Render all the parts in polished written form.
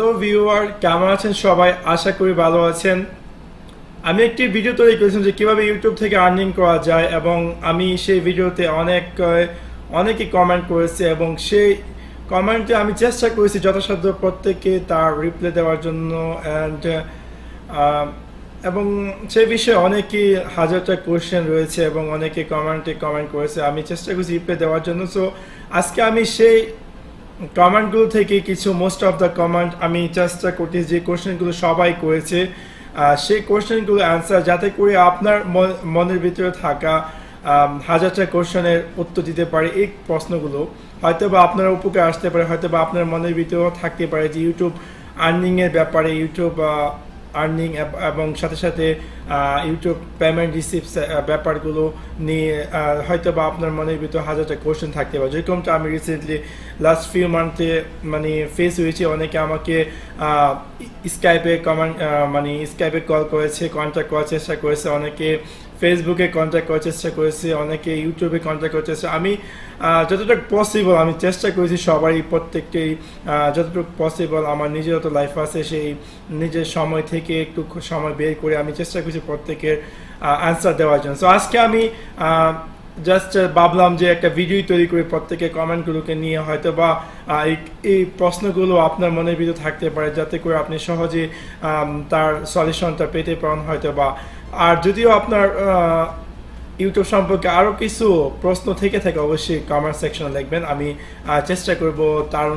Hello viewer, কেমন আছেন সবাই? আশা করি ভালো আছেন। আমি একটি ভিডিও তৈরি করেছিলাম যে কিভাবে ইউটিউব থেকে আর্নিং করা যায়, এবং আমি সেই ভিডিওতে অনেকে কমেন্ট করেছে, এবং সেই কমেন্টে আমি চেষ্টা করেছি যথাসাধ্য প্রত্যেককে তার রিপ্লাই দেওয়ার জন্য। এবং সেই বিষয়ে অনেকেই হাজারটা কোয়েশ্চেন রয়েছে এবং অনেকে কমেন্ট করেছে, আমি চেষ্টা করছি রিপ্লাই দেওয়ার জন্য। সো আজকে আমি সেই কমেন্টগুলো থেকে কিছু মোস্ট অফ দ্য কমেন্ট আমি চেষ্টা করছি যে কোশ্চেনগুলো সবাই করেছে সেই কোশ্চেনগুলো অ্যান্সার, যাতে করে আপনার মনের ভিতরে থাকা হাজারটা কোশ্চেনের উত্তর দিতে পারে। এই প্রশ্নগুলো হয়তো বা আপনার উপকার আসতে পারে, হয়তো বা আপনার মনের ভিতরেও থাকতে পারে যে ইউটিউব আর্নিংয়ের ব্যাপারে, ইউটিউব আর্নিং এবং সাথে সাথে ইউটিউব পেমেন্ট রিসিপ্টস ব্যাপারগুলো নিয়ে হয়তো বা আপনার মনের ভিতরে হাজারটা কোশ্চেন থাকতে পারে। যেরকমটা আমি রিসেন্টলি লাস্ট ফিউ মান্থে ফেস হয়েছে, অনেকে আমাকে স্কাইপে কল করেছে, কন্ট্যাক্ট করার চেষ্টা করেছে, অনেকে ফেসবুকে কন্ট্যাক্ট করার চেষ্টা করেছে, অনেকে ইউটিউবে কন্ট্যাক্ট করার চেষ্টা। আমি যতটুকু পসিবল আমি চেষ্টা করেছি সবারই, প্রত্যেককেই যতটুকু পসিবল আমার নিজের তো লাইফ আছে, সেই নিজের সময় থেকে একটু সময় বের করে আমি চেষ্টা করছি প্রত্যেকের অ্যান্সার দেওয়ার জন্য। সো আজকে আমি জাস্ট ভাবলাম যে একটা ভিডিও তৈরি করে প্রত্যেকের কমেন্টগুলোকে নিয়ে হয়তো বা এই প্রশ্নগুলো আপনার মনের ভিতরে থাকতে পারে, যাতে করে আপনি সহজে তার সলিউশনটা পেতে পারেন হয়তো বা। আর যদিও আপনার ইউটিউব সম্পর্কে আরও কিছু প্রশ্ন থেকে থাকে, অবশ্যই কমেন্ট সেকশনে লিখবেন, আমি চেষ্টা করব তার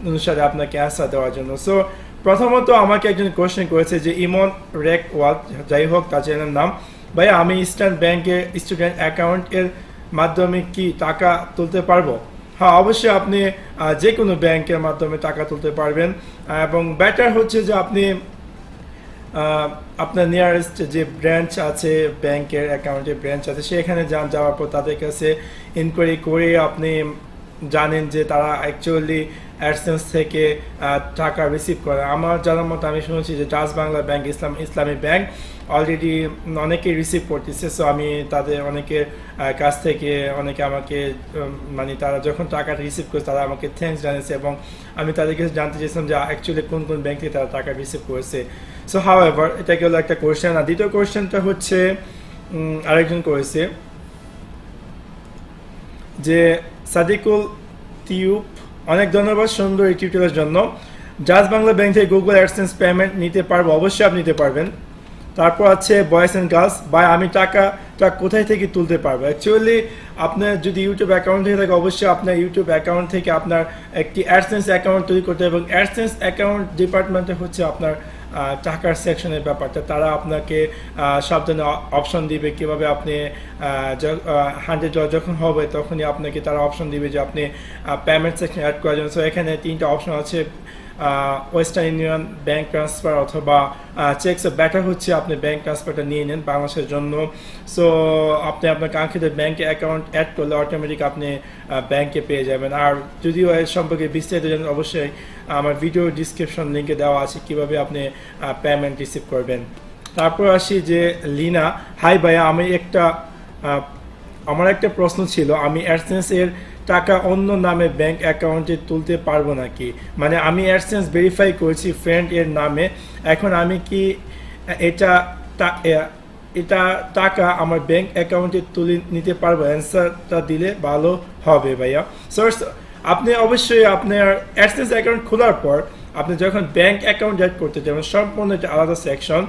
অনুসারে আপনাকে অ্যান্সার দেওয়ার জন্য। সো প্রথমত আমাকে একজন কোয়েশ্চেন করেছে যে ইমন রেক ওয়াল, যাই হোক তার চ্যানেলের নাম, ভাই আমি ইস্টার্ন ব্যাংকের স্টুডেন্ট অ্যাকাউন্টের মাধ্যমে কি টাকা তুলতে পারবো? হ্যাঁ, অবশ্যই আপনি যে কোনো ব্যাংকের মাধ্যমে টাকা তুলতে পারবেন, এবং বেটার হচ্ছে যে আপনি আপনার নিয়ারেস্ট যে ব্রাঞ্চ আছে, ব্যাংকের অ্যাকাউন্টের ব্রাঞ্চ আছে, সেখানে যাওয়ার পর তাদের কাছে ইনকোয়ারি করে আপনি জানেন যে তারা অ্যাকচুয়ালি অ্যাডসেন্স থেকে টাকা রিসিভ করে। আমার জানার মতো আমি শুনেছি যে ডাচ বাংলা ব্যাংক, ইসলামী ব্যাংক অলরেডি অনেকেই রিসিভ করতেছে। সো আমি তাদের অনেকের কাছ থেকে অনেকে আমাকে তারা যখন টাকাটা রিসিভ করে তারা আমাকে থ্যাঙ্কস জানিয়েছে, এবং আমি তাদের কাছে জানতে চেয়েছিলাম যে অ্যাকচুয়ালি কোন কোন ব্যাংক থেকে তারা টাকা রিসিভ করেছে। সো হাউএভার এটা গেল একটা কোয়েশ্চেন। আর দ্বিতীয় কোয়েশ্চেনটা হচ্ছে আরেকজন করেছে যে সাদিকুল টিউব, অনেক ধন্যবাদ সুন্দর এই টিউটোরিয়ালের জন্য। ডাচ বাংলা ব্যাংক থেকে গুগল অ্যাডসেন্স পেমেন্ট নিতে পারবো? অবশ্যই আপনি নিতে পারবেন। তারপর আছে বয়েস অ্যান্ড গার্লস, ভাই আমি টাকাটা কোথায় থেকে তুলতে পারবো? অ্যাকচুয়ালি আপনার যদি ইউটিউব অ্যাকাউন্ট থেকে থাকে, অবশ্যই আপনার ইউটিউব অ্যাকাউন্ট থেকে আপনার একটি অ্যাডসেন্স অ্যাকাউন্ট তৈরি করতে হবে, এবং অ্যাডসেন্স অ্যাকাউন্ট ডিপার্টমেন্টে হচ্ছে আপনার টাকার সেকশনের ব্যাপারটা। তারা আপনাকে সব ধরনের অপশন দিবে, কীভাবে আপনি $100 যখন হবে তখনই আপনাকে তারা অপশন দিবে যে আপনি পেমেন্ট সেকশন অ্যাড করার জন্য। সো এখানে 3টা অপশন আছে, ওয়েস্টার্ন ইউনিয়ন, ব্যাংক ট্রান্সফার অথবা চেক। সো বেটার হচ্ছে আপনি ব্যাংক ট্রান্সফারটা নিয়ে নেন বাংলাদেশের জন্য। সো আপনি আপনার কাঙ্ক্ষিত ব্যাংকে অ্যাকাউন্ট অ্যাড করলে অটোমেটিক আপনি ব্যাংকে পেয়ে যাবেন। আর যদিও এর সম্পর্কে বিস্তারিত জানেন, অবশ্যই আমার ভিডিও ডিসক্রিপশন লিঙ্কে দেওয়া আছে কীভাবে আপনি পেমেন্ট রিসিভ করবেন। তারপর আসি যে লিনা, হাই ভাইয়া, আমার একটা প্রশ্ন ছিল, আমি অ্যাডসেন্স এর টাকা অন্য নামে ব্যাংক অ্যাকাউন্টে তুলতে পারবো নাকি? আমি অ্যাডসেন্স ভেরিফাই করেছি ফ্রেন্ড এর নামে, এখন আমি কি এটা টাকা আমার ব্যাংক অ্যাকাউন্টে তুলে নিতে পারবো? অ্যান্সারটা দিলে ভালো হবে ভাইয়া। আপনি অবশ্যই আপনার অ্যাডসেন্স অ্যাকাউন্ট খোলার পর আপনি যখন ব্যাংক অ্যাকাউন্ট অ্যাড করতে যাবেন, সম্পূর্ণ একটা আলাদা সেকশন,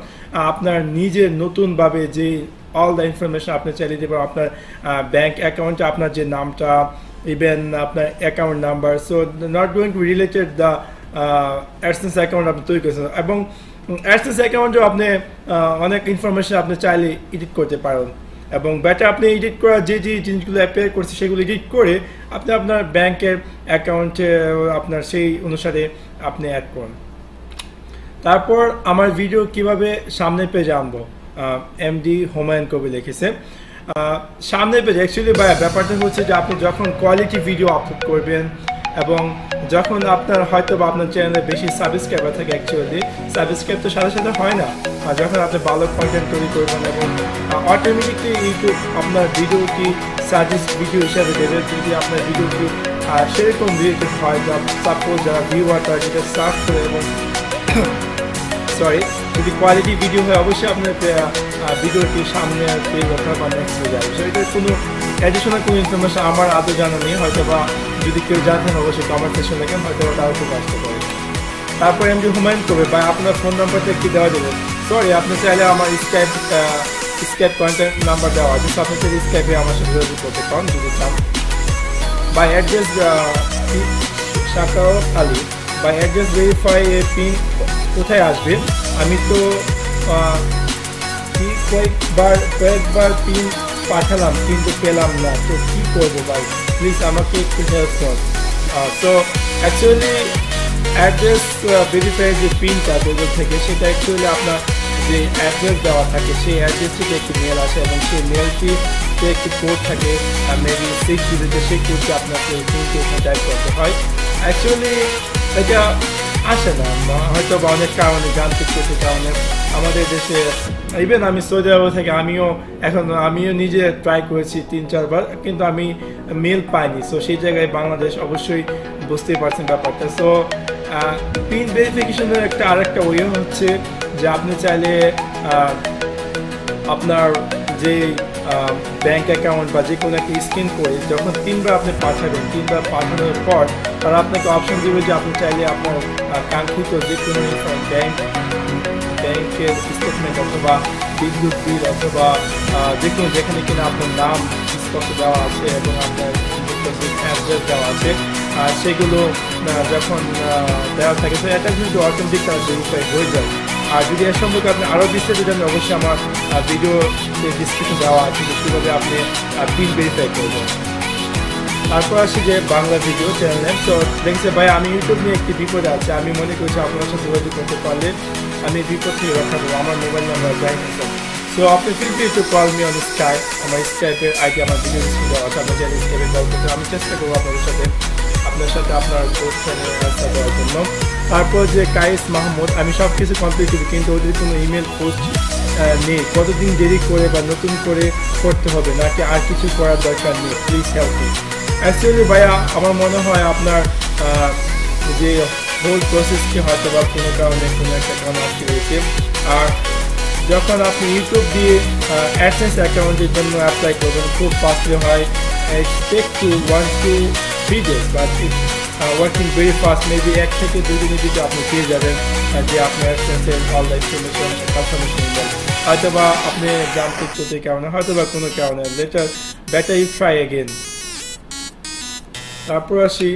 আপনার নিজের নতুনভাবে যে অল দ্য ইনফরমেশন আপনি চাইলে দিতে পারেন, আপনার ব্যাংক অ্যাকাউন্টে আপনার যে নামটা, ইভেন আপনার account number. So not going to related the AdSense account আপনি তৈরি করেছেন, এবং অ্যাডসেন্স অ্যাকাউন্টেও আপনি অনেক ইনফরমেশন আপনি চাইলে এডিট করতে পারেন, এবং বেটার আপনি এডিট করা যে জিনিসগুলো অ্যাপ্লাই করছে সেগুলো এডিট করে আপনি আপনার ব্যাংকের অ্যাকাউন্টে আপনার সেই অনুসারে আপনি অ্যাড করুন। তারপর আমার ভিডিও কিভাবে সামনে পেজে আনবো, এমডি হুমায়ুন কবি লিখেছে। সামনে পেজে অ্যাকচুয়ালি ব্যাপারটা হচ্ছে যে আপনি যখন কোয়ালিটি ভিডিও আপলোড করবেন, এবং যখন আপনার হয়তো বা আপনার চ্যানেলে বেশি সাবস্ক্রাইবার থাকে, অ্যাকচুয়ালি সাবস্ক্রাইব তো সাথে সাথে হয় না, আর যখন আপনি ভালো কন্টেন্ট তৈরি করবেন, এবং অটোমেটিকলি ইউটিউব আপনার ভিডিওটি সাজেস্ট ভিডিও হিসাবে দেবে। যদি আপনার ভিডিওটি সেরকম রিলেটেড হয়, যা সাপোজ যারা ভিউয়ার তারা যেটা সার্চ করে এবং সরি যদি কোয়ালিটি ভিডিও হয় অবশ্যই আপনার ভিডিওটি সামনে পেয়ে যাবে বা নেক্সট হয়ে যাবে। সো এটার কোনো অ্যাডিশনাল কোনো ইনফরমেশন আমার আদৌ জানা নেই, হয়তো বা যদি কেউ জানতেন অবশ্যই কমেন্ট সেকশন লেখেন, হয়তো তাও খুব আসতে পারে। তারপরে আমি হুমায়ুন করবে বা আপনার ফোন নাম্বারটা কি দেওয়া যাবে? সরি, আপনি চাইলে আমার স্কাইপ কন্ট্যাক্ট নাম্বার দেওয়া আছে, আপনি চাইলে স্কাইপে আমার সাথে যোগাযোগ করতে পারেন যদি চান। By address Shakawat Ali, by address verify এ পিন কোথায় আসবে? আমি তো কয়েকবার পিন পাঠালাম কিন্তু পেলাম না, তো কী করবো ভাই? প্লিজ আমাকে একটু হেল্প কর। তো অ্যাকচুয়ালি অ্যাড্রেস ভেরিফাই যে পিনটা গুগল থেকে, সেটা অ্যাকচুয়ালি আপনার যে অ্যাড্রেস দেওয়া থাকে সেই অ্যাড্রেস থেকে একটি মেল আসে এবং সেই মেলটিতে একটি কোড থাকে, মেবি 6 ডিজিটের, সেই কোডটি আপনাকে পিনকে টাইপ করতে হয়। অ্যাকচুয়ালি এটা আসে না, হয়তো বা অনেক কারণে, যান্ত্রিক কিছু কারণে আমাদের দেশে, ইভেন আমি সৌদি আরব থেকে আমিও নিজে ট্রাই করেছি 3-4 বার, কিন্তু আমি মেল পাইনি। সো সেই জায়গায় বাংলাদেশ অবশ্যই বুঝতেই পারছেন ব্যাপারটা। সো পিন ভেরিফিকেশনের আরেকটা ওয়ে হচ্ছে যে আপনি চাইলে আপনার যে ব্যাঙ্ক অ্যাকাউন্ট বা যে কোনো একটা স্ক্যান করে যখন 3বার আপনি পাঠাবেন, 3বার পাঠানোর পর তারা আপনাকে অপশন দেবে যে আপনি চাইলে আপনার কাঙ্ক্ষিত যে কোনো ব্যাংকের স্টেটমেন্ট অথবা বিদ্যুৎ বিল অথবা যে কোনো যেখানে কিনা আপনার নাম স্পষ্ট দেওয়া আছে এবং আপনার অ্যাড্রেস দেওয়া আছে, সেগুলো যখন দেওয়া থাকে তো এটা কিন্তু অটোমেটিক তারা ভেরিফাই হয়ে যায়। আর যদি এর সম্পর্কে আপনি আরও বিস্তারিত জানেন অবশ্যই আমার ভিডিও ডিসক্রিপশন দেওয়া আছে যে কীভাবে আপনি পিন ভেরিফাই করবেন। তারপর আসি যে বাংলা ভিডিও চ্যানেল। তো দেখছে ভাই আমি ইউটিউব নিয়ে একটি বিপদে আছে, আমি মনে করছি আপনার সাথে যোগাযোগ করতে পারলে আমি বিপদ থেকে রক্ষা করবো। আমার মোবাইল নাম্বার যাই না স্যার। সো আপনি feel free to call me on Skype, আমার স্কাইপের আইডি আমার ভিডিও ডিসক্রিপশনে দেওয়া আছে, আপনি চাইলে স্কাইপে কল করতে, আমি চেষ্টা করবো আপনার সাথে আপনার কোশ্চেনের অ্যান্সার দেওয়ার জন্য। তারপর যে কায়েস মাহমুদ, আমি সব কিছু কমপ্লিট করি কিন্তু ওদের কোনো ইমেল পোস্ট নেই, কতদিন দেরি করে বা নতুন করে করতে হবে নাকি আর কিছু করার দরকার নেই? Please help me. অ্যাকচুয়ালি ভাইয়া আমার মনে হয় আপনার যে হোল প্রসেসকে হয়তো বা কোনো কারণে কোনো একটা কারণ আটকে রয়েছে। আর যখন আপনি ইউটিউব দিয়ে অ্যাডসেন্স অ্যাকাউন্টের জন্য অ্যাপ্লাই করবেন খুব ফাস্টলি হয়, take to 1 to 3 days, but working very fast, maybe 1 থেকে 2 দিনের দিকে আপনি পেয়ে যাবেন যে আপনার অ্যাডসেন্সের অল দ্য ইনফরমেশন কনফার্মেশন দেন। হয়তো বা আপনি যান্ত্রিক ত্রুটির কারণে, হয়তো বা কোনো কারণে, বেটার ইউ ট্রাই এগেন। তারপর আসি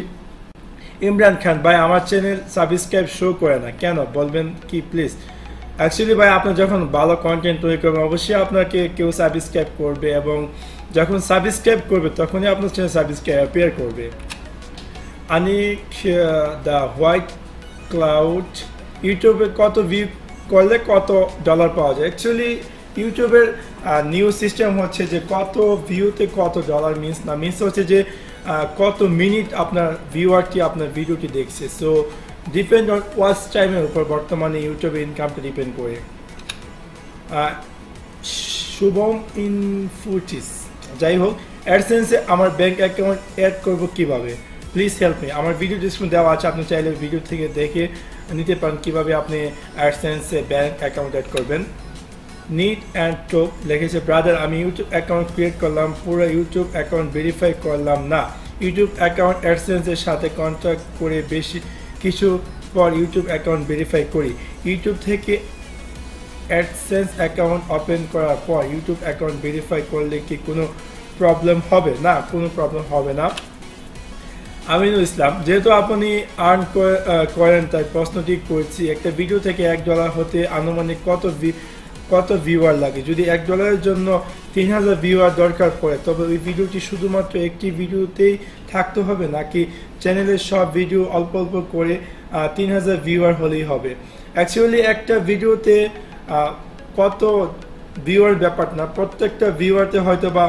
ইমরান খান, ভাই আমার চ্যানেল সাবস্ক্রাইব শো করে না কেন, বলবেন কি প্লিজ? অ্যাকচুয়ালি ভাই আপনার যখন ভালো কন্টেন্ট তৈরি করবেন অবশ্যই আপনাকে কেউ সাবস্ক্রাইব করবে এবং যখন সাবস্ক্রাইব করবে তখনই আপনার চ্যানেল সাবস্ক্রাইব অ্যাপিয়ার করবে। আনিক দ্য হোয়াইট ক্লাউড, ইউটিউবে কত ভিউ করলে কত ডলার পাওয়া যায়? অ্যাকচুয়ালি ইউটিউবের নিউ সিস্টেম হচ্ছে যে কত ভিউতে কত ডলার মিনস হচ্ছে যে কত মিনিট আপনার ভিউয়ারটি আপনার ভিডিওটি দেখছে। সো ডিপেন্ড অন ওয়াচ টাইমের উপর বর্তমানে ইউটিউবের ইনকামটা ডিপেন্ড করে। শুভম ইনফুটিস, যাই হোক অ্যাডসেন্সে আমার ব্যাঙ্ক অ্যাকাউন্ট অ্যাড করবো কীভাবে? Please help me. আমার ভিডিও ডিসক্রিপশন দেওয়া আছে, আপনি চাইলে ভিডিও থেকে দেখে নিতে পারেন কীভাবে আপনি অ্যাডসেন্সে ব্যাঙ্ক অ্যাকাউন্ট অ্যাড করবেন। নিট অ্যান্ড টোপ লিখেছে, ব্রাদার আমি ইউটিউব অ্যাকাউন্ট ক্রিয়েট করলাম, পুরো ইউটিউব অ্যাকাউন্ট ভেরিফাই করলাম না, ইউটিউব অ্যাকাউন্ট অ্যাডসেন্সের সাথে কন্ট্যাক্ট করে বেশি কিছু পর ইউটিউব অ্যাকাউন্ট ভেরিফাই করি, ইউটিউব থেকে অ্যাডসেন্স অ্যাকাউন্ট ওপেন করার পর ইউটিউব অ্যাকাউন্ট ভেরিফাই করলে কি কোনো প্রবলেম হবে? না, কোনো প্রবলেম হবে না। আমিনুল ইসলাম, যেহেতু আপনি আর্ন করেন তাই প্রশ্নটি করছি, একটা ভিডিও থেকে $1 হতে আনুমানিক কত ভিউয়ার লাগে? যদি $1 জন্য 3000 ভিউয়ার দরকার পড়ে তবে ওই ভিডিওটি শুধুমাত্র একটি ভিডিওতেই থাকতে হবে নাকি চ্যানেলের সব ভিডিও অল্প অল্প করে 3000 ভিউয়ার হলেই হবে? অ্যাকচুয়ালি একটা ভিডিওতে কত ভিউয়ার ব্যাপার না, প্রত্যেকটা ভিউয়ারতে হয়তো বা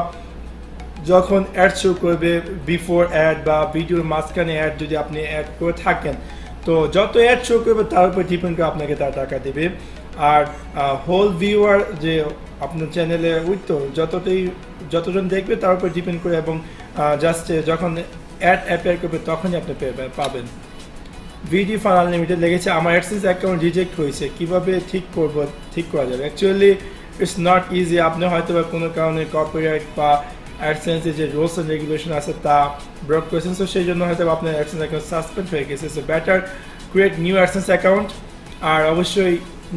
যখন অ্যাড শো করবে, বিফোর অ্যাড বা ভিডিওর মাঝখানে অ্যাড যদি আপনি অ্যাড করে থাকেন, তো যত অ্যাড শো করবে তার উপর ডিপেন্ড করে আপনাকে তার টাকা দেবে। আর হোল ভিউয়ার যে আপনার চ্যানেলে ওই তো যতজন দেখবে তার উপর ডিপেন্ড করে এবং জাস্ট যখন অ্যাড অ্যাপিয়ার করবে তখনই আপনি পাবেন। ভিডি ফান আনলিমিটেড লেগেছে আমার অ্যাডসেন্স অ্যাকাউন্ট রিজেক্ট হয়েছে, কীভাবে ঠিক করা যাবে? Actually it's not easy. আপনি হয়তো বা কোনো কারণে কপিরাইট বা অ্যাডসেন্সের যে রুলস অ্যান্ড রেগুলেশন আছে তা ব্রেক করেছেন, সো সেই জন্য হয়তো আপনার অ্যাডসেন্স অ্যাকাউন্ট সাসপেন্ড হয়ে গেছে। So better create new AdSense account. আর অবশ্যই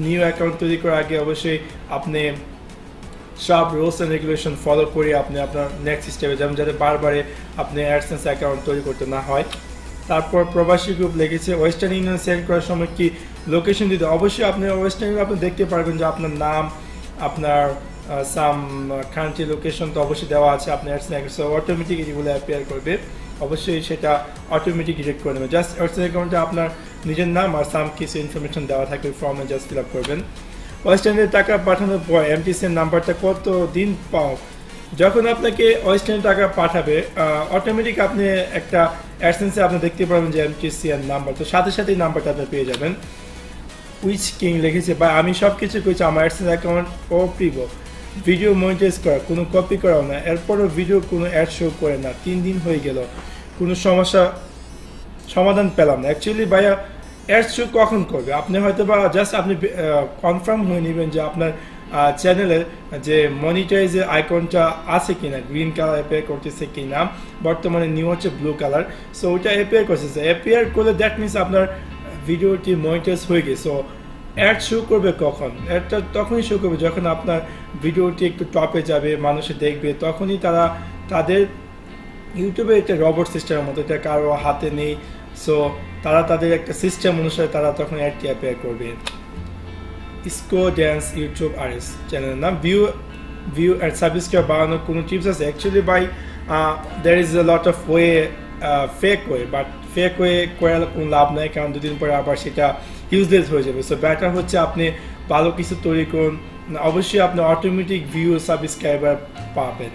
নিউ অ্যাকাউন্ট তৈরি করার আগে অবশ্যই আপনি সব রুলস অ্যান্ড রেগুলেশন ফলো করে আপনি আপনার নেক্সট স্টেপে যেমন যাতে বারবারে আপনি অ্যাডসেন্স অ্যাকাউন্ট তৈরি করতে না হয়। তারপর প্রবাসী গ্রুপ লেগেছে ওয়েস্টার্ন ইউনিয়ন সেন্ড করার সময় কি লোকেশন দিতে? অবশ্যই আপনি ওয়েস্টার্ন ইউনিয়ন আপনি দেখতে পারবেন যে আপনার নাম, আপনার সাম কান্ট্রি লোকেশন তো অবশ্যই দেওয়া আছে। আপনি অ্যাডসেন্স অটোমেটিক এগুলো অ্যাপিয়ার করবে, অবশ্যই সেটা অটোমেটিক ডিটেক্ট করে নেবে। জাস্ট অ্যাডসেন্স অ্যাকাউন্টে আপনার নিজের নাম আর সাম কিছু ইনফরমেশন দেওয়া থাকবে, ফর্মে জাস্ট ফিল আপ করবেন। ওয়েস্টার্নের টাকা পাঠানোর পর এমটিসির নাম্বারটা কত দিন পাও? যখন আপনাকে ওয়েস্টার্ন টাকা পাঠাবে অটোমেটিক আপনি একটা অ্যাডসেন্সে আপনি দেখতে পারবেন যে এমটিসির নাম্বার, তো সাথে সাথেই নাম্বারটা আপনি পেয়ে যাবেন। উইচ কিং লিখেছে বা আমি সব কিছু করছি আমার অ্যাডসেন্স অ্যাকাউন্ট ও প্রিভো ভিডিও মনিটাইজ করা, কোনো কপি করাও না, এরপরও ভিডিও কোনো অ্যাড শো করে না, 3 দিন হয়ে গেল, কোনো সমস্যা সমাধান পেলাম না। অ্যাকচুয়ালি ভাইয়া অ্যাড শো কখন করবে? আপনি হয়তো বা জাস্ট আপনি কনফার্ম হয়ে নেবেন যে আপনার চ্যানেলের যে মনিটাইজের আইকনটা আছে কিনা, গ্রিন কালার অ্যাপিয়ার করতেছে কিনা, বর্তমানে নিউ হচ্ছে ব্লু কালার, সো ওইটা অ্যাপিয়ার করতেছে। অ্যাপিয়ার করলে দ্যাট মিনস আপনার ভিডিওটি মনিটাইজ হয়ে গেছে। সো অ্যাড শো করবে কখন? অ্যাডটা তখনই শো করবে যখন আপনার ভিডিওটি একটু টপে যাবে, মানুষে দেখবে, তখনই তারা তাদের ইউটিউবে একটা রবট সিস্টেমের মতো, এটা কারো হাতে নেই, সো তারা তাদের একটা সিস্টেম অনুসারে তারা তখন অ্যাডটি অ্যাপিয়ার করবে। স্কো ড্যান্স ইউটিউব আরএস চ্যানেলের নাম। ভিউ অ্যান্ড সাবস্ক্রাইব বাড়ানোর কোনো টিপস আছে? Actually by there is a lot of way, fake way, but fake way করে কোনো লাভ নাই, কারণ দুদিন পরে আবার সেটা ইউজলেস হয়ে যাবে। সো ব্যাটার হচ্ছে আপনি ভালো কিছু তৈরি করুন, অবশ্যই আপনি অটোমেটিক ভিউ সাবস্ক্রাইবার পাবেন।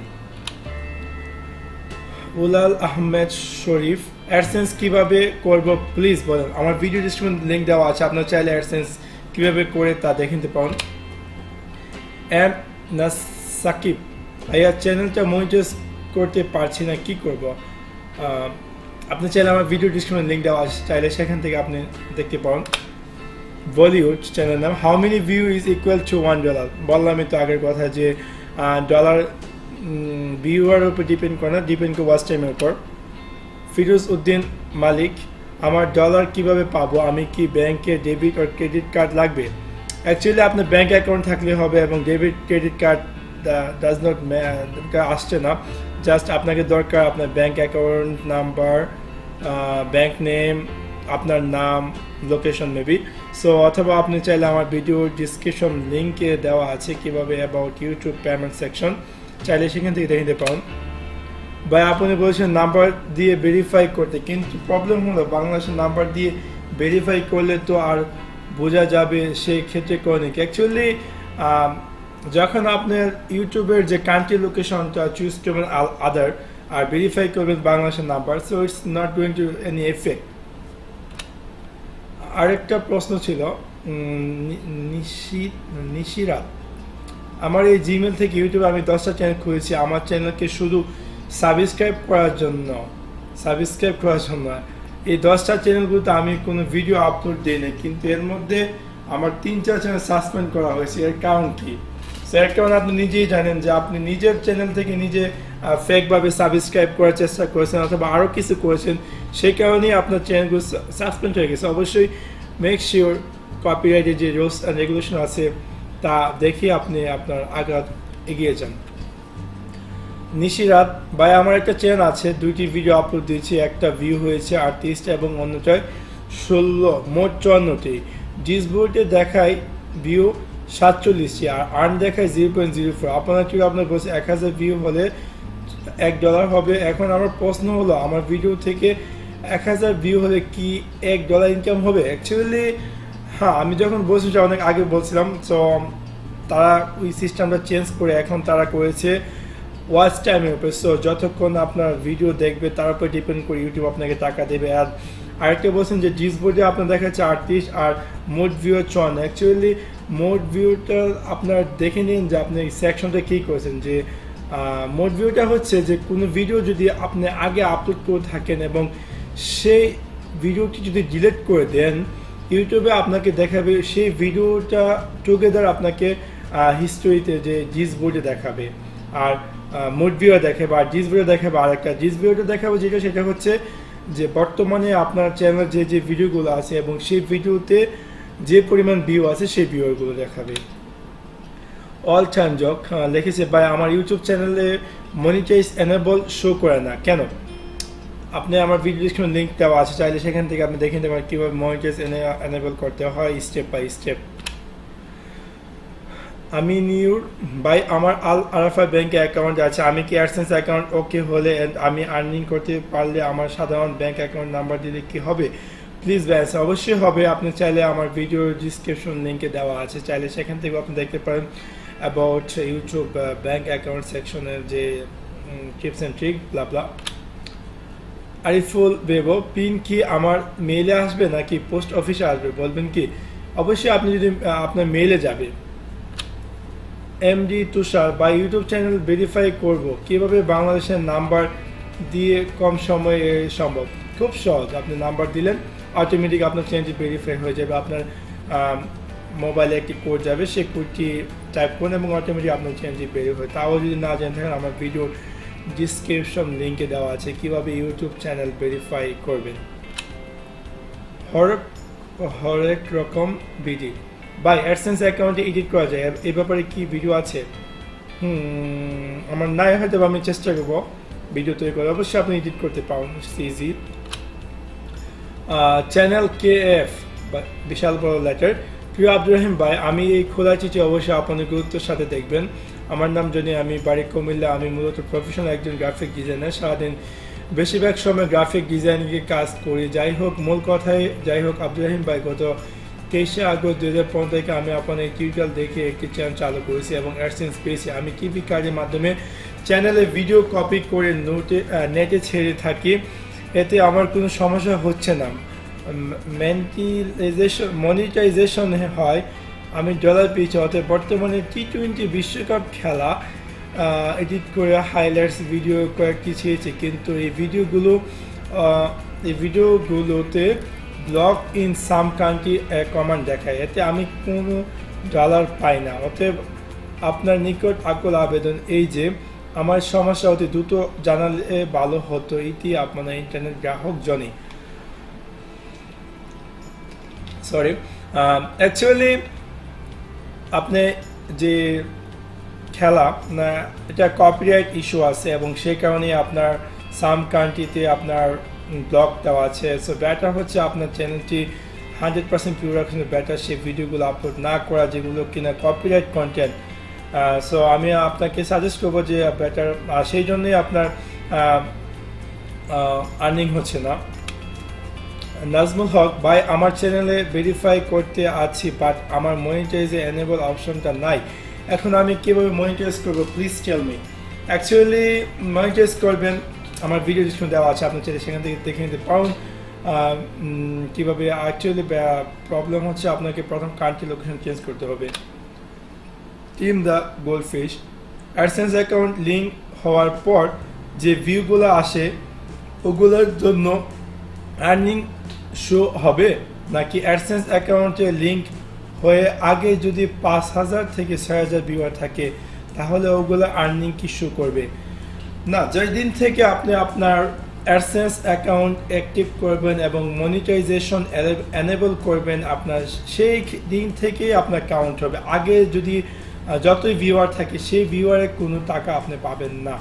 উলাল আহমেদ শরীফ অ্যাডসেন্স কিভাবে করব প্লিজ বলেন? আমার ভিডিও ডিসক্রিপশন লিঙ্ক দেওয়া আছে, আপনার চাইলে অ্যাডসেন্স কিভাবে করে তা দেখে নিতে পারেন। এম না সাকিব ভাইয়া চ্যানেলটা মনিটাইজ করতে পারছি না, কি করব? আপনি চাইলে আমার ভিডিও ডিসক্রিপশন লিঙ্ক দেওয়া আছে, চাইলে সেখান থেকে আপনি দেখতে পারেন। বলিউড চ্যানেল নাম। How many view is equal to $1? বললামই তো আগের কথা যে ডলার ভিউয়ার উপর ডিপেন্ড করে না, ডিপেন্ড করে ওয়াচ টাইমের উপর। ফিরোজ উদ্দিন মালিক আমার ডলার কিভাবে পাবো? আমি কি ব্যাংকে ডেবিট আর ক্রেডিট কার্ড লাগবে? অ্যাকচুয়ালি আপনার ব্যাংক অ্যাকাউন্ট থাকলে হবে, এবং debit credit card does not আসছে না। জাস্ট আপনাকে দরকার আপনার bank account number, bank name, আপনার নাম, লোকেশন মেবি। সো অথবা আপনি চাইলে আমার ভিডিও ডিসক্রিপশন লিঙ্কে দেওয়া আছে কীভাবে অ্যাবাউট ইউটিউব পেমেন্ট সেকশন, চাইলে সেখান থেকে দেখে নিতে পারেন। ভাই আপনি বলছেন নাম্বার দিয়ে ভেরিফাই করতে, কিন্তু প্রবলেম হলো বাংলাদেশের নাম্বার দিয়ে ভেরিফাই করলে তো আর বোঝা যাবে সেই ক্ষেত্রে কোন। অ্যাকচুয়ালি যখন আপনার ইউটিউবের যে কান্ট্রি লোকেশনটা চুজ করবেন আদার আর ভেরিফাই করবেন বাংলাদেশের number, so it's not going to any effect. আরেকটা প্রশ্ন ছিল নিশিরাত, আমার এই জিমেল থেকে ইউটিউবে আমি 10টা চ্যানেল খুলেছি, আমার চ্যানেলকে শুধু সাবস্ক্রাইব করার জন্য এই 10টা চ্যানেলগুলোতে আমি কোনো ভিডিও আপলোড দিই না, কিন্তু এর মধ্যে আমার 3-4 চ্যানেল সাসপেন্ড করা হয়েছে। এর কারণ কি? এর কারণ আপনি নিজেই জানেন যে আপনি নিজের চ্যানেল থেকে নিজে ফেকভাবে সাবস্ক্রাইব করার চেষ্টা করেছেন অথবা আরও কিছু করেছেন, সেই কারণেই আপনার চ্যানেলগুলো সাসপেন্ড হয়ে গেছে। অবশ্যই মেক শিওর কপিরাইটের যে রুলস অ্যান্ড রেগুলেশন আছে তা দেখে আপনি আপনার আঘাত এগিয়ে যান। নিশিরাত ভাই আমার একটা চ্যানেল আছে, 2টি ভিডিও আপলোড দিয়েছি, একটা ভিউ হয়েছে 38টা এবং অন্যটায় 16, মোট 54টি। ডিসবোর্ডে দেখায় ভিউ 47টি আর আর্ন দেখায় 0.04। আপনার কি আপনার বলছে 1000 ভিউ হলে $1 হবে। এখন আমার প্রশ্ন হলো আমার ভিডিও থেকে 1000 ভিউ হলে কি $1 ইনকাম হবে? অ্যাকচুয়ালি হ্যাঁ, আমি যখন বলছি অনেক আগে বলছিলাম, সো তারা ওই সিস্টেমটা চেঞ্জ করে এখন তারা করেছে ওয়াচ টাইমের উপর। সো যতক্ষণ আপনার ভিডিও দেখবে তার উপর ডিপেন্ড করে ইউটিউব আপনাকে টাকা দেবে। আর আরেকটা বলছেন যে ডিসবোর্ডে আপনার দেখাচ্ছে 38 আর মোট ভিউ 54। অ্যাকচুয়ালি মোট ভিউটা আপনার দেখে নিন যে আপনি সেকশনটা কী করেছেন, যে মোড ভিউটা হচ্ছে যে কোনো ভিডিও যদি আপনি আগে আপলোড করে থাকেন এবং সেই ভিডিওটি যদি ডিলিট করে দেন, ইউটিউবে আপনাকে দেখাবে সেই ভিডিওটা টুগেদার আপনাকে হিস্টোরিতে যে জিস বোর্ডে দেখাবে, আর মোড ভিউ দেখাবে, আর জিস ভিডিও দেখাবে, আর একটা জিস ভিডিওটা দেখাবে যেটা সেটা হচ্ছে যে বর্তমানে আপনার চ্যানেল যে ভিডিওগুলো আছে এবং সেই ভিডিওতে যে পরিমাণ ভিউ আছে সেই ভিউগুলো দেখাবে। অল টাইম জক লিখেছে, ভাই আমার ইউটিউব চ্যানেলে মনিটাইজ এনেবল শো করে না কেন? আপনি আমার ভিডিও ডিসক্রিপশন লিঙ্ক দেওয়া আছে, চাইলে সেখান থেকে আপনি দেখে নিতে পারেন কীভাবে মনিটাইজ এনেবল করতে হয় স্টেপ বাই স্টেপ। আমি নিউর, ভাই আমার আল আরাফা ব্যাংকে অ্যাকাউন্ট আছে, আমি কি অ্যাডসেন্স অ্যাকাউন্ট ওকে হলে আমি আর্নিং করতে পারলে আমার সাধারণ ব্যাংক অ্যাকাউন্ট নাম্বার দিলে কি হবে? প্লিজ ভাই অবশ্যই হবে। আপনি চাইলে আমার ভিডিও ডিসক্রিপশন লিঙ্কে দেওয়া আছে, চাইলে সেখান থেকে আপনি দেখতে পারেন অ্যাবাউট ইউটিউব ব্যাংক অ্যাকাউন্ট সেকশনের যে tips and trick blah blah. Ariful Bebo, pin কি আমার মেইলে আসবে নাকি পোস্ট অফিসে আসবে বলবেন কি? অবশ্যই আপনি যদি আপনার মেইলে যাবে। এমডি তুষার, বা ইউটিউব চ্যানেল ভেরিফাই করব কিভাবে? বাংলাদেশের নাম্বার দিয়ে কম সময়ে সম্ভব? খুব সহজ, আপনি নাম্বার দিলেন অটোমেটিক আপনার চ্যানেলটি ভেরিফাই হয়ে যাবে। আপনার মোবাইলে একটি কোড যাবে, সেই কোডটি টাইপ করুন এবং অটোমেটিক আপনার চ্যানেলটি বেরিয়ে হয়। তাও যদি না জেনে থাকেন আমার ভিডিও ডিসক্রিপশন লিঙ্কে দেওয়া আছে কিভাবে ইউটিউব চ্যানেল ভেরিফাই করবেন। হরেক রকম ভিডিও, বাই অ্যাডসেন্স অ্যাকাউন্টে এডিট করা যায়, এই ব্যাপারে কি ভিডিও আছে? আমার নাই, হয়তো আমি চেষ্টা করবো ভিডিও তৈরি করে। অবশ্যই আপনি এডিট করতে পারেন, ইজি। চ্যানেল KF, বিশাল বড় লেটার। প্রিয় আব্দুর রহিম ভাই, আমি এই খোলা চিঠি অবশ্যই আপনাদের গুরুত্বের সাথে দেখবেন। আমার নাম জনি, আমি বাড়ি কুমিল্লা। আমি মূলত প্রফেশনাল একজন গ্রাফিক ডিজাইনার, সারাদিন বেশিরভাগ সময় গ্রাফিক ডিজাইনিংয়ে কাজ করি। যাই হোক, মূল কথায় যাই হোক, আব্দুর রহিম ভাই গত 23 আগস্ট 2015 থেকে আমি আপনার এই টিউটোরিয়াল দেখে একটি চ্যানেল চালু করেছি এবং অ্যাডসেন্স পেয়েছি। আমি টিভি কার্ডের মাধ্যমে চ্যানেলে ভিডিও কপি করে নেটে ছেড়ে থাকি, এতে আমার কোনো সমস্যা হচ্ছে না। মনিটাইজেশন হয়, আমি ডলার পেয়েছি। অতএব বর্তমানে T20 বিশ্বকাপ খেলা এডিট করে হাইলাইটস ভিডিও কয়েকটি ছেড়েছি, কিন্তু এই ভিডিওগুলোতে block in some country command দেখায়, এতে আমি কোনো ডলার পাই না। অতএব আপনার নিকট আকুল আবেদন এই যে আমার সমস্যা অতি দ্রুত জানালে ভালো হতো। এটি আপনার ইন্টারনেট গ্রাহক জনি। সরি, অ্যাকচুয়ালি আপনি যে খেলা না, এটা কপিরাইট ইস্যু আছে এবং সেই কারণে আপনার সাম কান্ট্রিতে আপনার ব্লক দেওয়া আছে। সো ব্যাটার হচ্ছে আপনার চ্যানেলটি 100% পিওর রাখুন, ব্যাটার সেই ভিডিওগুলো আপলোড না করা যেগুলো কিনা কপিরাইট কন্টেন্ট। সো আমি আপনাকে সাজেস্ট করবো যে ব্যাটার, সেই জন্যই আপনার আর্নিং হচ্ছে না। নাজমুল হক, ভাই আমার চ্যানেলে ভেরিফাই করতে আছি বাট আমার মনিটাইজে এনেবল অপশনটা নাই, এখন আমি কীভাবে মনিটাইজ করবো? Please tell me. Actually monetize করবেন, আমার ভিডিও ডিসক্রিপশন দেওয়া আছে, আপনি চাইলে সেখান থেকে দেখে নিতে পারেন কীভাবে। অ্যাকচুয়ালি প্রবলেম হচ্ছে আপনাকে প্রথম কান্ট্রি লোকেশন চেঞ্জ করতে হবে। Team the goldfish, AdSense account link হওয়ার পর যে ভিউগুলো আসে ওগুলোর জন্য আর্নিং শো হবে নাকি অ্যাডসেন্স অ্যাকাউন্টে লিঙ্ক হয়ে আগে যদি 5000 থেকে 6000 ভিউয়ার থাকে তাহলে ওগুলো আর্নিং কি শো করবে? না, যেই দিন থেকে আপনি আপনার অ্যাডসেন্স অ্যাকাউন্ট অ্যাক্টিভ করবেন এবং মনিটাইজেশন এনেবল করবেন, আপনার সেই দিন থেকেই আপনার কাউন্ট হবে। আগে যদি যতই ভিউয়ার থাকে সেই ভিউয়ারে কোনো টাকা আপনি পাবেন না।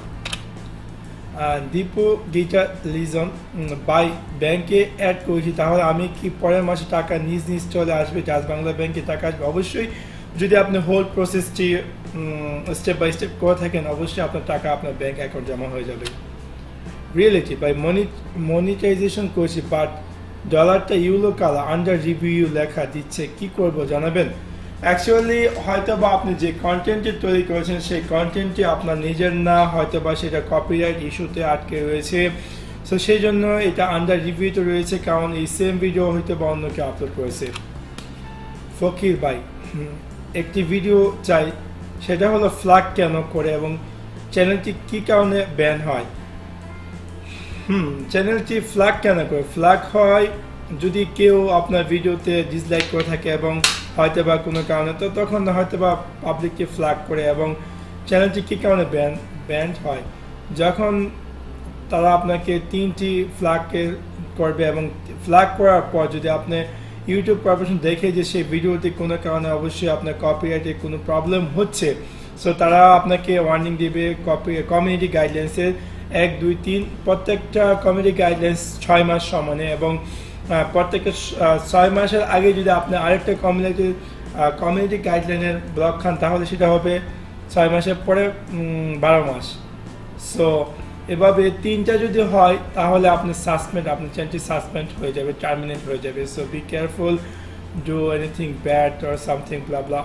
দীপু গীতা লিজন, বাই ব্যাংকে অ্যাড করেছি, তাহলে আমি কি পরের মাসে টাকা নিজ চলে আসবে? জাজ বাংলা ব্যাংকে টাকা আসবে? অবশ্যই, যদি আপনি হোল প্রসেসটি স্টেপ বাই স্টেপ করে থাকেন অবশ্যই আপনার টাকা আপনার ব্যাংক অ্যাকাউন্ট জমা হয়ে যাবে। রিয়েলিটি, বাই মনিটাইজেশন করেছি বাট ডলারটা ইউলো কালা আন্ডার রিভিউ লেখা দিচ্ছে, কি করব জানাবেন? অ্যাকচুয়ালি হয়তো বা আপনি যে কন্টেন্টটি তৈরি করেছেন সেই কন্টেন্টটি আপনার নিজের না, হয়তো বা সেটা কপিরাইট ইস্যুতে আটকে রয়েছে, সো সেই জন্য এটা আন্ডার রিভিউতে রয়েছে, কারণ এই সেম ভিডিও হয়তো বা অন্য কেউ আপলোড করেছে। ফকির ভাই, একটি ভিডিও চাই, সেটা হলো ফ্ল্যাগ কেন করে এবং চ্যানেলটি কি কারণে ব্যান হয়? চ্যানেলটি ফ্ল্যাগ কেন করে? ফ্ল্যাগ হয় যদি কেউ আপনার ভিডিওতে ডিসলাইক করে থাকে এবং হয়তো বা কোনো কারণে, তো তখন হয়তো বা পাবলিককে ফ্ল্যাগ করে। এবং চ্যানেলটি কী কারণে ব্যান্ড হয়? যখন তারা আপনাকে 3টি ফ্ল্যাগকে করবে এবং ফ্ল্যাগ করার পর যদি আপনি ইউটিউব কর্পোরেশন দেখে যে সেই ভিডিওটি কোনো কারণে অবশ্যই আপনার কপিরাইটে কোনো প্রবলেম হচ্ছে, সো তারা আপনাকে ওয়ার্নিং দিবে। কমিউনিটি গাইডলাইন্সের 1, 2, 3 প্রত্যেকটা কমিউনিটি গাইডলাইন্স 6 মাস সমানে, এবং প্রত্যেকটা 6 মাসের আগে যদি আপনি আরেকটা কমিউনিটি গাইডলাইনের ব্লক খান তাহলে সেটা হবে 6 মাসের পরে 12 মাস। সো এভাবে 3টা যদি হয় তাহলে আপনার চ্যানেলটি সাসপেন্ড হয়ে যাবে, টার্মিনেট হয়ে যাবে। So be careful, do anything bad or something blah blah.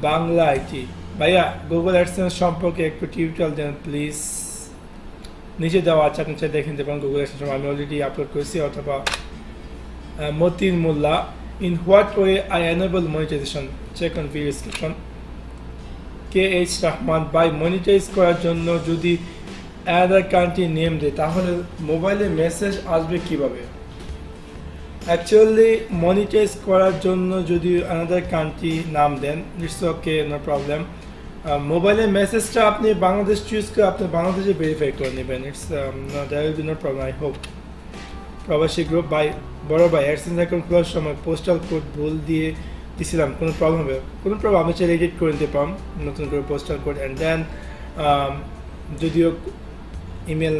Bangla IT ভাইয়া, গুগল অ্যাডসেন্স সম্পর্কে একটু টিউটোরিয়াল দেন প্লিজ। নিচে দেওয়া আছে, আপনি চাই দেখেন এবং গুগল অ্যাডসেন্স আমি অলরেডি আপলোড করেছি। অথবা Motin Molla, in what way I enable monetization, check on video description. KH Rahman, বাই মনিটাইজ করার জন্য যদি অ্যানাদার কান্ট্রি নেম দেয় তাহলে মোবাইলে মেসেজ আসবে কিভাবে? অ্যাকচুয়ালি মনিটাইজ করার জন্য যদি অ্যানাদার কান্ট্রি নাম দেন, ইটস ওকে, নো প্রবলেম। মোবাইলের মেসেজটা আপনি বাংলাদেশ চুজ করে আপনি বাংলাদেশে ভেরিফাই করে নেবেন। It's there will be no problem, I hope. প্রবাসী গ্রুপ, বড় ভাই অ্যাডসেন্স অ্যাকাউন্ট খোলার সময় পোস্টাল কোড ভুল দিয়ে দিয়েছিলাম, কোনো প্রবলেম হবে? কোনো প্রবলেম, আমি চাইলে এডিট করে নিতে পারলাম নতুন করে পোস্টাল কোড। অ্যান্ড দেন যদিও মেল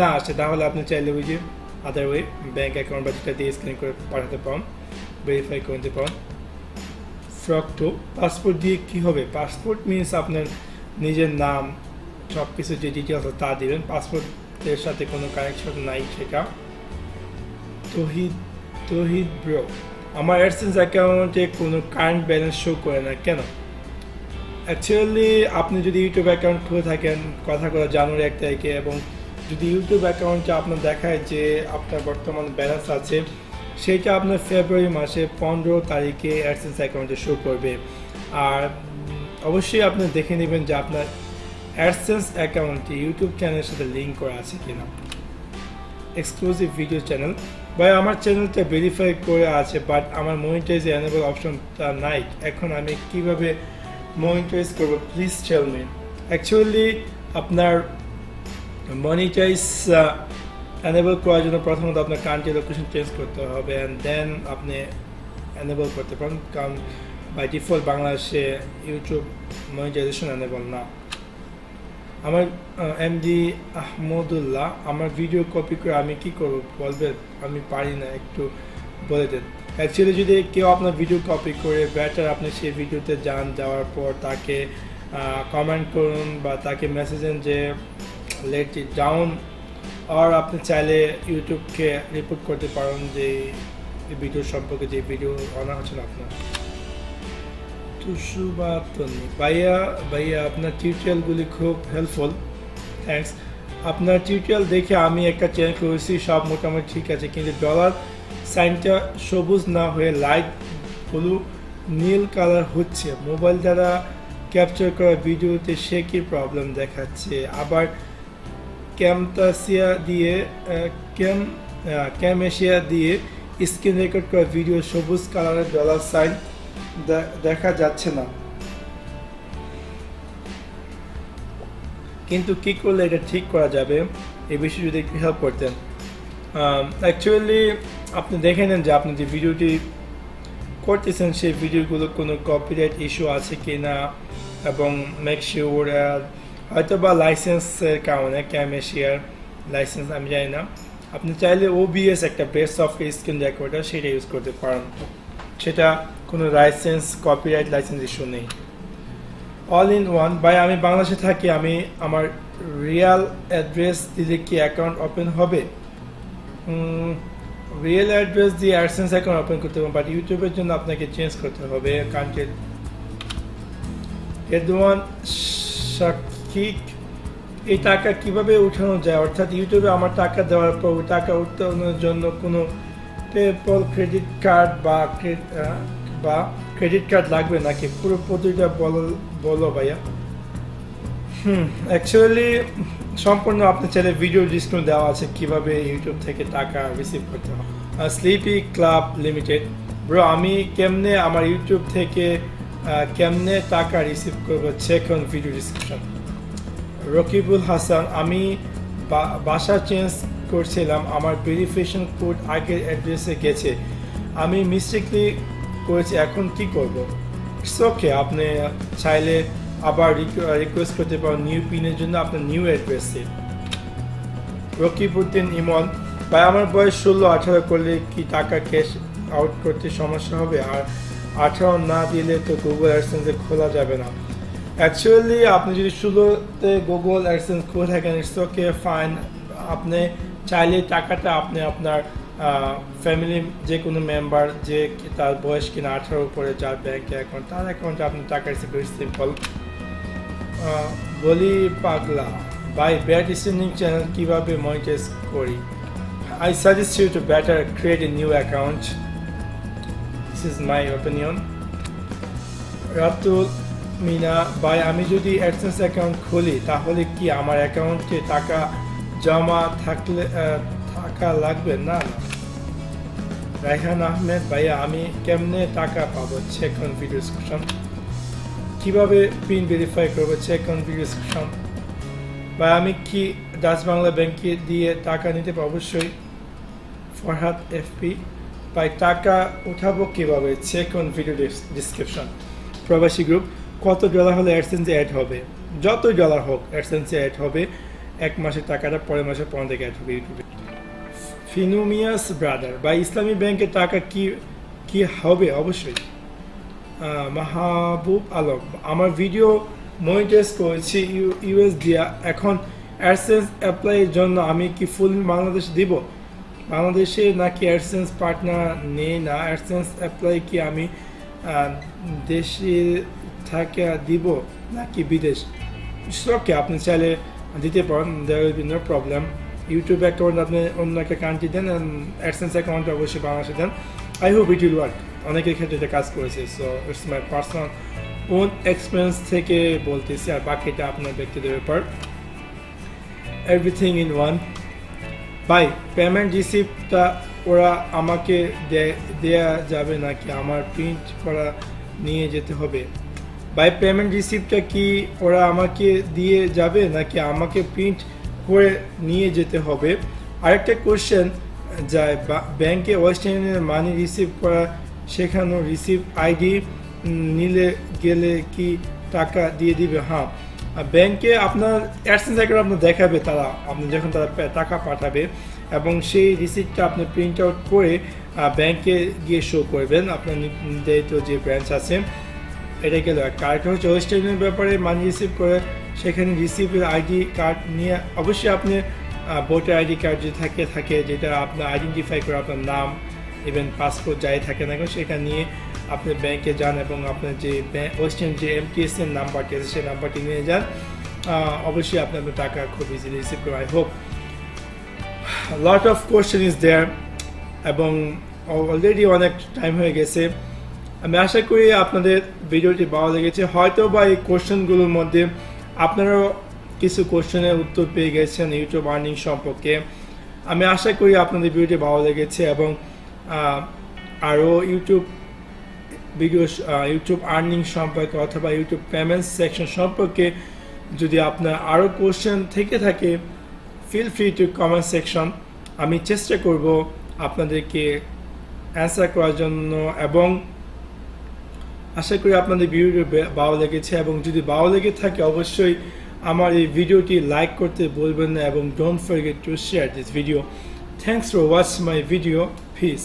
না আসে তাহলে আপনি চাইলে ওই যে আদার ওয়ে ব্যাঙ্ক অ্যাকাউন্ট বা যেটা দিয়ে স্ক্যান করে পাঠাতে পারেন, ভেরিফাই করে নিতে পারেন। ফ্রকটো, পাসপোর্ট দিয়ে কী হবে? পাসপোর্ট মিনস আপনার নিজের নাম সব কিছু যে ডিটেলস তা দেবেন, পাসপোর্টের সাথে কোনো কানেকশন নাই সেটা। তহিদ ব্রো, আমার অ্যাডসেন্স অ্যাকাউন্টে কোনো কারেন্ট ব্যালেন্স শো করে না কেন? অ্যাকচুয়ালি আপনি যদি ইউটিউব অ্যাকাউন্ট খুলে থাকেন কথা জানুয়ারি 1 তারিখে, এবং যদি ইউটিউব অ্যাকাউন্টে আপনার দেখায় যে আপনার বর্তমান ব্যালেন্স আছে, সেইটা আপনার ফেব্রুয়ারি মাসে 15 তারিখে অ্যাডসেন্স অ্যাকাউন্টে শো করবে। আর অবশ্যই আপনি দেখে নেবেন যে আপনার অ্যাডসেন্স অ্যাকাউন্টটি ইউটিউব চ্যানেলের সাথে লিঙ্ক করা আছে কিনা। এক্সক্লুসিভ ভিডিও চ্যানেল, ভাই আমার চ্যানেলটা ভেরিফাই করে আছে বাট আমার মনিটাইজ এনেবল অপশনটা নাই, এখন আমি কিভাবে মনিটাইজ করবো? Please tell me. অ্যাকচুয়ালি আপনার মনিটাইজ এনেবল করার জন্য প্রথমত আপনার কান্ট্রি লোকেশন চেঞ্জ করতে হবে, অ্যান্ড দেন আপনি এনেবল করতে পারেন, কারণ বাই ডিফল্ট বাংলাদেশে ইউটিউব মনিটাইজেশন এনেবল না। আমার এমডি আহমদুল্লাহ, আমার ভিডিও কপি করে আমি কি করব বলবেন? আমি পারি না, একটু বলে দেন। অ্যাকচুয়ালি যদি কেউ আপনার ভিডিও কপি করে, বেটার আপনি সেই ভিডিওতে যাওয়ার পর তাকে কমেন্ট করুন বা তাকে মেসেজ দেন যে লেট ইট ডাউন, আর আপনি চাইলে ইউটিউবকে রিপোর্ট করতে পারেন যে এই ভিডিও সম্পর্কে যে ভিডিও আনা হচ্ছে না আপনার। ভাইয়া আপনার টিউটোরিয়ালগুলি খুব হেল্পফুল, থ্যাঙ্কস। আপনার টিউটোরিয়াল দেখে আমি একটা চ্যানেল করেছি, সব মোটামুটি ঠিক আছে, কিন্তু ডলার সাইনটা সবুজ না হয়ে লাইট ব্লু নীল কালার হচ্ছে। মোবাইল দ্বারা ক্যাপচার করা ভিডিওতে সে কি প্রবলেম দেখাচ্ছে? আবার ক্যামেশিয়া দিয়ে স্ক্রিন রেকর্ড করা ভিডিও সবুজ কালারের ডলার সাইন দেখা যাচ্ছে না, কিন্তু কি করলে এটা ঠিক করা যাবে? এই বিষয়ে যদি একটু হেল্প করতেন। অ্যাকচুয়ালি আপনি দেখে নেন যে আপনি যে ভিডিওটি করতেছেন সেই ভিডিওগুলো কোনো কপিরাইট ইস্যু আছে কি না, এবং মেক শিওর হয়তো বা লাইসেন্সের কারণে ক্যামেশিয়ার লাইসেন্স আমি জানি না, আপনি চাইলে OBS একটা বেস্ট সফটওয়্যার স্ক্রিন রেকর্ডার সেটা ইউজ করতে পারেন, সেটা কোনো লাইসেন্স কপিরাইট লাইসেন্স ইস্যু নেই। অল ইন ওয়ান, ভাই আমি বাংলাদেশে থাকি, আমি আমার রিয়েল অ্যাড্রেস দিলে কি অ্যাকাউন্ট ওপেন হবে? রিয়েল অ্যাড্রেস দিয়ে অ্যাডসেন্স অ্যাকাউন্ট ওপেন করতে হবে, বাট ইউটিউবের জন্য আপনাকে চেঞ্জ করতে হবে কান্ট্রি। এদওয়ান শাকিক, এই টাকা কিভাবে উঠানো যায়? অর্থাৎ ইউটিউবে আমার টাকা দেওয়ার পর ওই টাকা উঠানোর জন্য কোনো পেপল, ক্রেডিট কার্ড বা ক্রেডিট কার্ড লাগবে নাকি? পুরো পদ্ধতিটা বলো ভাইয়া। অ্যাকচুয়ালি সম্পূর্ণ আপনার চ্যানেলে ভিডিও ডিসকাউন্ট দেওয়া আছে কিভাবে ইউটিউব থেকে টাকা রিসিভ করতে হয়। স্লিপি ক্লাব লিমিটেড ব্রো, আমি কেমনে আমার ইউটিউব থেকে কেমনে টাকা রিসিভ করবো, check on video description. Rakibul Hasan, আমি বাসা চেঞ্জ করছিলাম, আমার ভেরিফিকেশন কোড আগের অ্যাড্রেসে গেছে, আমি মিস্টেকলি করেছি, এখন কি করব? ইটস ওকে, আপনি চাইলে আবার রিকোয়েস্ট করতে পারেন নিউ পিনের জন্য আপনার নিউ অ্যাড্রেসে। রকিবউদ্দিন ইমন, ভাই আমার বয়স 16-18 করলে কি টাকা ক্যাশ আউট করতে সমস্যা হবে? আর 18 না দিলে তো গুগল অ্যাডসেন্সে খোলা যাবে না। অ্যাকচুয়ালি আপনি যদি 16তে গুগল অ্যাডসেন্স খুলে থাকেন, ইটস ওকে, ফাইন। আপনি চাইলে টাকাটা আপনি আপনার ফ্যামিলি যে কোনো মেম্বার যে তার বয়স কিনা 18 উপরে, যার ব্যাঙ্ক অ্যাকাউন্ট, তার অ্যাকাউন্টে আপনি টাকা রিসিভ করেন, সিম্পল। বলি পাগলা, ভাই ব্যাড লিসেনিং চ্যানেল কীভাবে মনিটাইজ করি? I suggest you to better create a new account. This is my opinion. Ratul Mina, ভাই আমি যদি অ্যাডসেন্স অ্যাকাউন্ট খুলি তাহলে কি আমার অ্যাকাউন্টে টাকা জমা থাকা লাগবে? না। রায়হান আহমেদ, ভাইয়া আমি কেমনে টাকা পাবো, চেক অন ভিডিও ডিসক্রিপশন। কীভাবে পিন ভেরিফাই করবো, চেক অন ভিডিও ডিসক্রিপশন। ভাই আমি কি ডাচ বাংলা ব্যাংকে দিয়ে টাকা নিতে পারবো? অবশ্যই। ফরহাদ এফপি, ভাই টাকা উঠাবো কিভাবে, চেক অন ভিডিও ডিসক্রিপশন। প্রবাসী গ্রুপ, কত ডলার হলে অ্যাডসেন্সে অ্যাড হবে? যতই ডলার হোক অ্যাডসেন্সে অ্যাড হবে, 1 মাসের টাকাটা পরের মাসে 15 থেকে অ্যাড হবে ইউটিউবে। ফিনুমিয়াস ব্রাদার, ভাই ইসলামী ব্যাংকে টাকা কি হবে? অবশ্যই। মাহবুব আলম, আমার ভিডিও মনিটাইজ করেছি ইউএস দিয়া, এখন অ্যাডসেন্স অ্যাপ্লাইয়ের জন্য আমি কি ফুল বাংলাদেশ দিব? বাংলাদেশে নাকি অ্যাডসেন্স পার্টনার নেই না? অ্যাডসেন্স অ্যাপ্লাই কি আমি দেশে থাকে দিব নাকি বিদেশ? ওকে, আপনি চাইলে দিতে পারেন, there will be no problem. YouTube account আপনি অন্য একটা কান্ট্রি দেন, অ্যাডসেন্স অ্যাকাউন্ট অবশ্যই বাংলাদেশে দেন। I hope it will work. অনেকের ক্ষেত্রে এটা কাজ করেছে, so it's my personal own experience থেকে বলতেছি, আর বাকিটা আপনার ব্যক্তিগত ব্যাপার। এভরিথিং ইন ওয়ান, ভাই পেমেন্ট রিসিপ্টটা ওরা আমাকে দেয়া যাবে নাকি আমার প্রিন্ট করা নিয়ে যেতে হবে? ভাই পেমেন্ট রিসিপ্টটা কি ওরা আমাকে দিয়ে যাবে নাকি আমাকে প্রিন্ট করে নিয়ে যেতে হবে? আরেকটা কোশ্চেন, যায় ব্যাংকে ওয়েস্ট ইউনিয়নের মানি রিসিভ করা সেখানে রিসিভ আইডি নিলে গেলে কি টাকা দিয়ে দিবে? হ্যাঁ, ব্যাংকে আপনার অ্যাডসেন্স অ্যাকাউন্ট আপনার দেখাবে তারা, আপনি যখন তারা টাকা পাঠাবে, এবং সেই রিসিপ্টটা আপনি প্রিন্ট আউট করে ব্যাংকে গিয়ে শো করবেন আপনার নির্ধারিত যে ব্রাঞ্চ আছে। এটা গেল। কার্ডটা হচ্ছে ওয়েস্ট ইউনিয়নের ব্যাপারে মানি রিসিভ করে সেখানে রিসিভের আইডি কার্ড নিয়ে, অবশ্যই আপনি ভোটার আইডি কার্ড যে থাকে যেটা আপনার আইডেন্টিফাই করে আপনার নাম, ইভেন পাসপোর্ট যাই থাকে না কেন, সেটা নিয়ে আপনি ব্যাংকে যান এবং আপনার যে ওয়েস্ট ইউনিয়ন যে এমটিএসের নাম্বারটি আছে সেই নাম্বারটি নিয়ে যান। অবশ্যই আপনি আপনার টাকা খুব ইজিলি রিসিভ করে। I hope lot of question is there, এবং অলরেডি অনেক টাইম হয়ে গেছে। আমি আশা করি আপনাদের ভিডিওটি ভালো লেগেছে। হয়তো বা এই কোশ্চেনগুলোর মধ্যে আপনারাও কিছু কোশ্চেনের উত্তর পেয়ে গেছেন ইউটিউব আর্নিং সম্পর্কে। আমি আশা করি আপনাদের ভিডিওটি ভালো লেগেছে, এবং আরও ইউটিউব আর্নিং সম্পর্কে অথবা ইউটিউব পেমেন্টস সেকশন সম্পর্কে যদি আপনার আরও কোশ্চেন থেকে থাকে, feel free to comment section. আমি চেষ্টা করব আপনাদেরকে অ্যান্সার করার জন্য, এবং আশা করি আপনাদের ভিডিওটি ভালো লেগেছে, এবং যদি ভালো লেগে থাকে অবশ্যই আমার এই ভিডিওটি লাইক করতে বলবেন না, এবং don't forget to share this video. Thanks for watching my video. Piece.